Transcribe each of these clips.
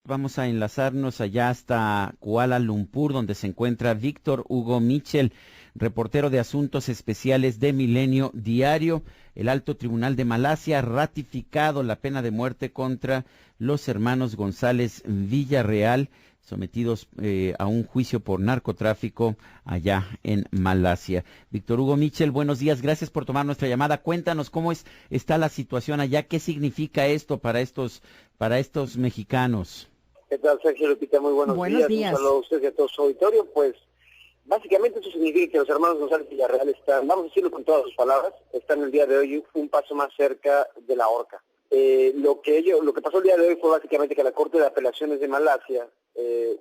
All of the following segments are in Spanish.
Vamos a enlazarnos allá hasta Kuala Lumpur, donde se encuentra Víctor Hugo Mitchell, reportero de Asuntos Especiales de Milenio Diario. El Alto Tribunal de Malasia ha ratificado la pena de muerte contra los hermanos González Villarreal, sometidos a un juicio por narcotráfico allá en Malasia. Víctor Hugo Mitchell, buenos días, gracias por tomar nuestra llamada. Cuéntanos cómo está la situación allá, qué significa esto para estos mexicanos. ¿Qué tal, Sergio Lupita? Muy buenos días. Un saludo a ustedes y a todo su auditorio. Pues, básicamente eso significa que los hermanos González Villarreal están, vamos a decirlo con todas sus palabras, están el día de hoy un paso más cerca de la horca. Lo que pasó el día de hoy fue básicamente que la Corte de Apelaciones de Malasia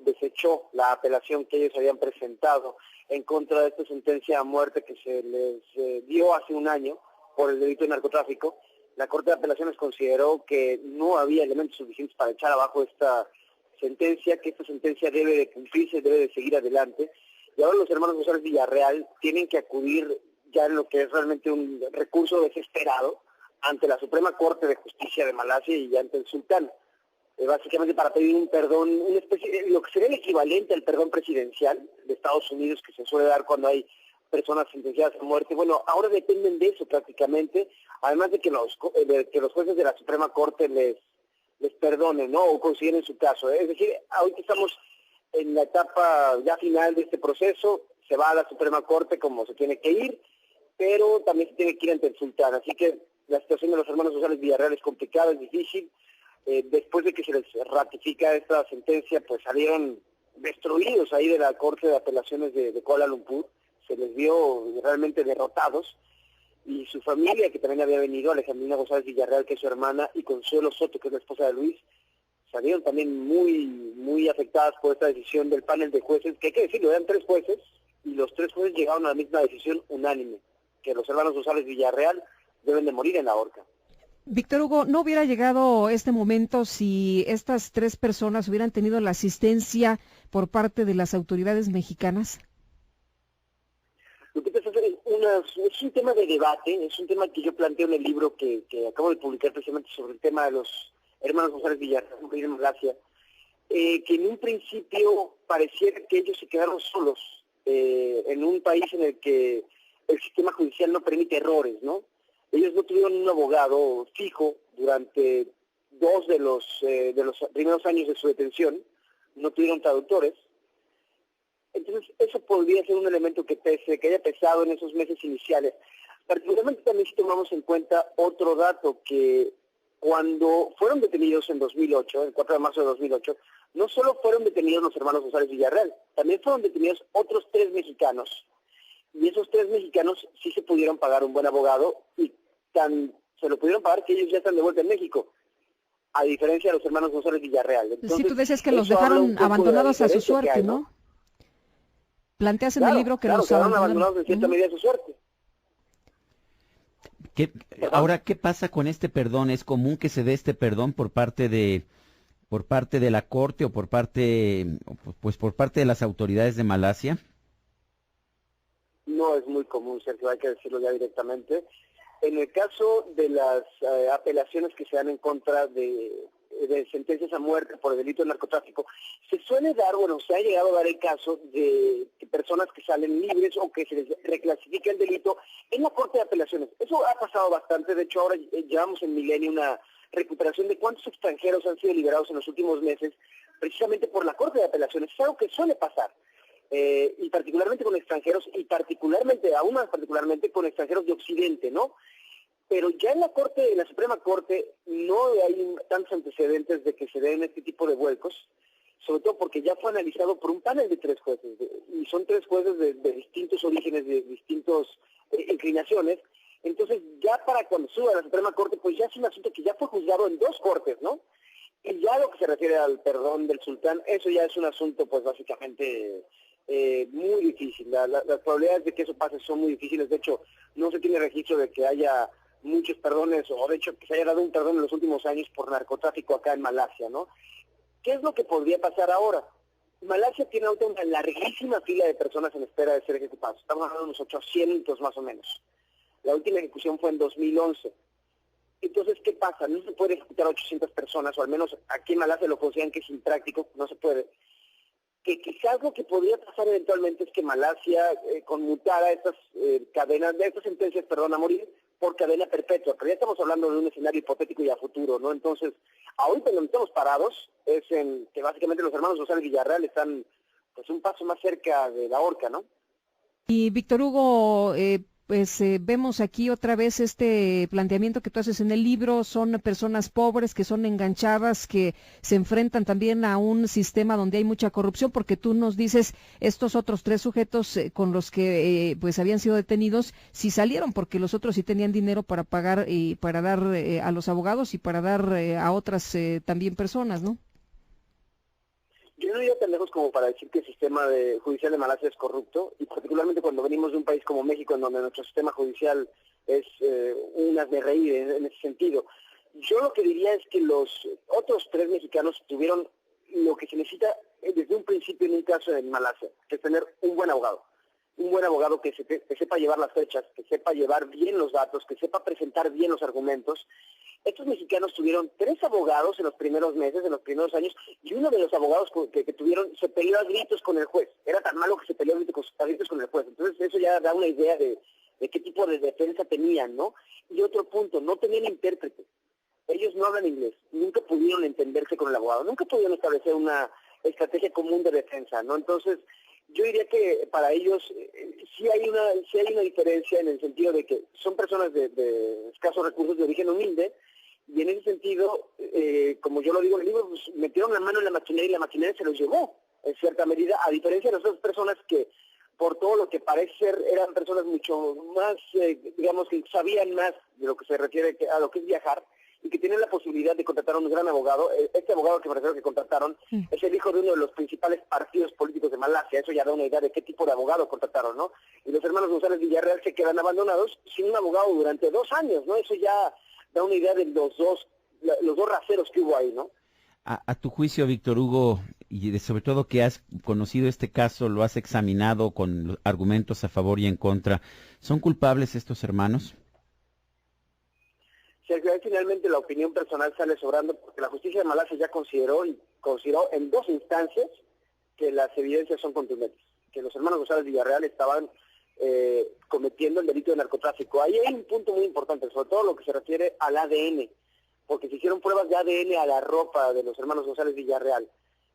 desechó la apelación que ellos habían presentado en contra de esta sentencia a muerte que se les dio hace un año por el delito de narcotráfico. La Corte de Apelaciones consideró que no había elementos suficientes para echar abajo esta sentencia, que esta sentencia debe de cumplirse, debe de seguir adelante. Y ahora los hermanos González Villarreal tienen que acudir ya en lo que es realmente un recurso desesperado ante la Suprema Corte de Justicia de Malasia y ante el sultán. Básicamente para pedir un perdón, una especie, lo que sería el equivalente al perdón presidencial de Estados Unidos que se suele dar cuando hay personas sentenciadas a muerte. Bueno, ahora dependen de eso prácticamente, además de que los jueces de la Suprema Corte les perdonen, ¿no? O consideren su caso. Es decir, ahorita estamos en la etapa ya final de este proceso, se va a la Suprema Corte como se tiene que ir, pero también se tiene que ir ante el sultán. Así que la situación de los hermanos González Villarreal es complicada, es difícil. Después de que se les ratifica esta sentencia, pues salieron destruidos ahí de la Corte de Apelaciones de Kuala Lumpur, se les vio realmente derrotados, y su familia, que también había venido, Alejandrina González Villarreal, que es su hermana, y Consuelo Soto, que es la esposa de Luis, salieron también muy afectadas por esta decisión del panel de jueces, que hay que decirlo, eran 3 jueces, y los 3 jueces llegaron a la misma decisión unánime, que los hermanos González Villarreal deben de morir en la horca. Víctor Hugo, ¿no hubiera llegado este momento si estas 3 personas hubieran tenido la asistencia por parte de las autoridades mexicanas? Lupita, es un tema de debate, es un tema que yo planteo en el libro que acabo de publicar precisamente sobre el tema de los hermanos González Villarreal en Malasia, que en un principio pareciera que ellos se quedaron solos en un país en el que el sistema judicial no permite errores, ¿no? Ellos no tuvieron un abogado fijo durante 2 de los primeros años de su detención, no tuvieron traductores. Entonces, eso podría ser un elemento que haya pesado en esos meses iniciales. Particularmente también si tomamos en cuenta otro dato, que cuando fueron detenidos en 2008, el 4 de marzo de 2008, no solo fueron detenidos los hermanos González Villarreal, también fueron detenidos otros 3 mexicanos. Y esos 3 mexicanos sí se pudieron pagar un buen abogado y se lo pudieron pagar que ellos ya están de vuelta en México, a diferencia de los hermanos González Villarreal. Entonces, sí, tú decías que los dejaron abandonados a su suerte, hay, ¿no? Planteas en el libro que los abandonados en cierta medida a su suerte. Ahora, ¿qué pasa con este perdón? ¿Es común que se dé este perdón por parte de la Corte o por parte de las autoridades de Malasia? No es muy común, Sergio, hay que decirlo ya directamente. En el caso de las apelaciones que se dan en contra de sentencias a muerte por el delito de narcotráfico, se suele dar, se ha llegado a dar el caso de personas que salen libres o que se les reclasifica el delito en la Corte de Apelaciones. Eso ha pasado bastante, de hecho ahora llevamos en Milenio una recuperación de cuántos extranjeros han sido liberados en los últimos meses, precisamente por la Corte de Apelaciones. Es algo que suele pasar. Y particularmente con extranjeros, y aún más particularmente con extranjeros de Occidente, ¿no? Pero ya en la Suprema Corte, no hay tantos antecedentes de que se den este tipo de vuelcos, sobre todo porque ya fue analizado por un panel de 3 jueces, y son 3 jueces de distintos orígenes, de distintas inclinaciones. Entonces, ya para cuando suba a la Suprema Corte, pues ya es un asunto que ya fue juzgado en 2 cortes, ¿no? Y ya lo que se refiere al perdón del sultán, eso ya es un asunto, pues básicamente muy difícil. Las probabilidades de que eso pase son muy difíciles. De hecho, no se tiene registro de que haya muchos perdones, o de hecho que se haya dado un perdón en los últimos años por narcotráfico acá en Malasia, ¿no? ¿Qué es lo que podría pasar ahora? Malasia tiene ahorita una larguísima fila de personas en espera de ser ejecutadas. Estamos hablando de unos 800 más o menos. La última ejecución fue en 2011. Entonces, ¿qué pasa? No se puede ejecutar a 800 personas, o al menos aquí en Malasia lo consideran que es impráctico, no se puede. Que quizás lo que podría pasar eventualmente es que Malasia conmutara estas estas sentencias, a morir por cadena perpetua, pero ya estamos hablando de un escenario hipotético y a futuro, ¿no? Entonces, ahorita donde estamos parados es en que básicamente los hermanos González Villarreal están pues un paso más cerca de la horca, ¿no? Y Víctor Hugo, vemos aquí otra vez este planteamiento que tú haces en el libro. Son personas pobres que son enganchadas, que se enfrentan también a un sistema donde hay mucha corrupción, porque tú nos dices estos otros 3 sujetos con los que pues habían sido detenidos, sí salieron porque los otros sí tenían dinero para pagar y para dar a los abogados y para dar a otras también personas, ¿no? Yo no iría tan lejos como para decir que el sistema judicial de Malasia es corrupto, y particularmente cuando venimos de un país como México, en donde nuestro sistema judicial es un hazmerreír en ese sentido. Yo lo que diría es que los otros 3 mexicanos tuvieron lo que se necesita desde un principio en un caso en Malasia, que es tener un buen abogado. Un buen abogado que sepa llevar las fechas, que sepa llevar bien los datos, que sepa presentar bien los argumentos. Estos mexicanos tuvieron 3 abogados en los primeros meses, en los primeros años, y uno de los abogados que tuvieron se peleó a gritos con el juez. Era tan malo que se peleó a gritos con el juez. Entonces eso ya da una idea de qué tipo de defensa tenían, ¿no? Y otro punto, no tenían intérprete. Ellos no hablan inglés, nunca pudieron entenderse con el abogado, nunca pudieron establecer una estrategia común de defensa, ¿no? Entonces, yo diría que para ellos sí hay una diferencia en el sentido de que son personas de escasos recursos, de origen humilde, y en ese sentido, como yo lo digo en el libro, pues, metieron la mano en la maquinaria y la maquinaria se los llevó, en cierta medida, a diferencia de las otras personas que, por todo lo que parece ser, eran personas mucho más, digamos, que sabían más de lo que se refiere a lo que es viajar, y que tienen la posibilidad de contratar a un gran abogado. Este abogado que me refiero que contrataron es el hijo de uno de los principales partidos políticos de Malasia. Eso ya da una idea de qué tipo de abogado contrataron, ¿no? Y los hermanos González Villarreal se quedan abandonados sin un abogado durante 2 años, ¿no? Eso ya da una idea de los dos raseros que hubo ahí, ¿no? A tu juicio, Víctor Hugo, y sobre todo que has conocido este caso, lo has examinado con argumentos a favor y en contra, ¿son culpables estos hermanos? Si al final finalmente la opinión personal sale sobrando, porque la justicia de Malasia ya consideró en 2 instancias que las evidencias son contundentes, que los hermanos González Villarreal estaban cometiendo el delito de narcotráfico. Ahí hay un punto muy importante, sobre todo lo que se refiere al ADN, porque se hicieron pruebas de ADN a la ropa de los hermanos González Villarreal,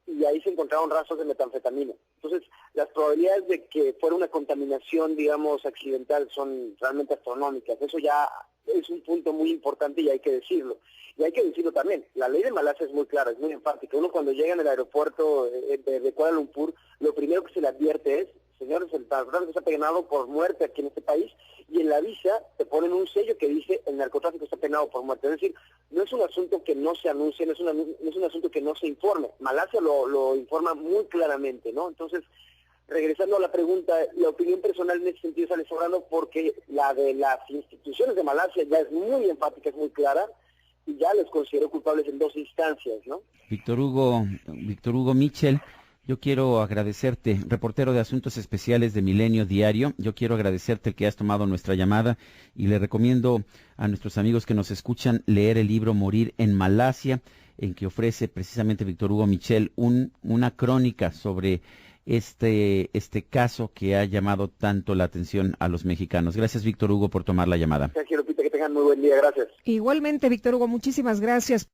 y ahí se encontraron rastros de metanfetamina. Entonces, las probabilidades de que fuera una contaminación, digamos, accidental son realmente astronómicas. Eso ya es un punto muy importante y hay que decirlo. Y hay que decirlo también, la ley de Malasia es muy clara, es muy enfática. Uno cuando llega en el aeropuerto de Kuala Lumpur, lo primero que se le advierte es, señores, el narcotráfico está penado por muerte aquí en este país, y en la visa te ponen un sello que dice el narcotráfico está penado por muerte. Es decir, no es un asunto que no se anuncie, no es un asunto que no se informe. Malasia lo informa muy claramente, ¿no? Entonces, regresando a la pregunta, la opinión personal en ese sentido sale sobrando porque la de las instituciones de Malasia ya es muy enfática, es muy clara, y ya les considero culpables en 2 instancias, ¿no? Víctor Hugo Michel, yo quiero agradecerte, reportero de Asuntos Especiales de Milenio Diario, yo quiero agradecerte que has tomado nuestra llamada y le recomiendo a nuestros amigos que nos escuchan leer el libro Morir en Malasia, en que ofrece precisamente Víctor Hugo Michel una crónica sobre este caso que ha llamado tanto la atención a los mexicanos. Gracias, Víctor Hugo, por tomar la llamada. Gracias, Lupita, que tengan muy buen día, gracias. Igualmente, Víctor Hugo, muchísimas gracias.